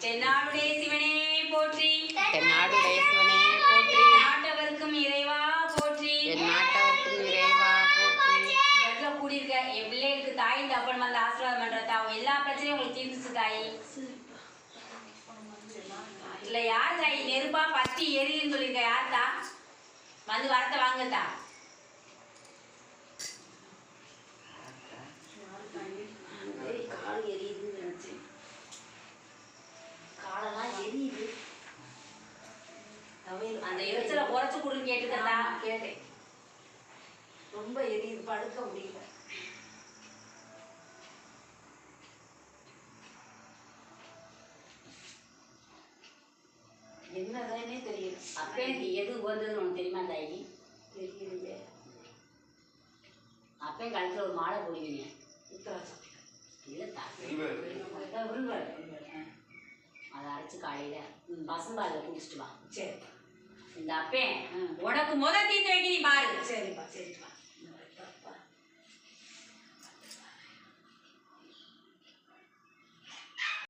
தென்னாடுடைய சிவனே போற்றி, தென்னாடுடைய சிவனே போற்றி, நாட்டவர்க்கும் இறைவா போற்றி, நாட்டவர்க்கும் இறைவா போற்றி. இடத்துல கூடியிருக்க என் பிள்ளைகளுக்கு தாய் தப்பன் வந்து ஆசீர்வாதம் பண்ற தாவும் எல்லா பிரச்சனையும் உங்களுக்கு தீர்ந்துச்சு தாயி. இல்ல யார் தாயி நெருப்பா பத்தி எரியுதுன்னு சொல்லியிருக்க? யார் தா வந்து வரத்தை வாங்கத்தா? கால் எரியுதுன்னு நினைச்சேன். காலெல்லாம் எரியுது. அந்த எரிச்சலை குறைச்சு கொடுன்னு கேட்டுக்கா? கேட்டேன். ரொம்ப எரியுது, படுக்க முடியல. என்னதானே தெரியல. அப்ப எனக்கு எது வந்ததுன்னு உனக்கு தெரியுமா தாயி? தெரியலையே. அப்பயும் கழுத்துல ஒரு மாலை போடுவீங்க. உத்தராசம் இல்லத்தா, அதை அரைச்சு காலையில பசும்பாலில் குடிச்சிட்டு வா. சரி. இந்த அப்பேன் உனக்கு முத தீர்த்து வைக்கிறீ பாரு.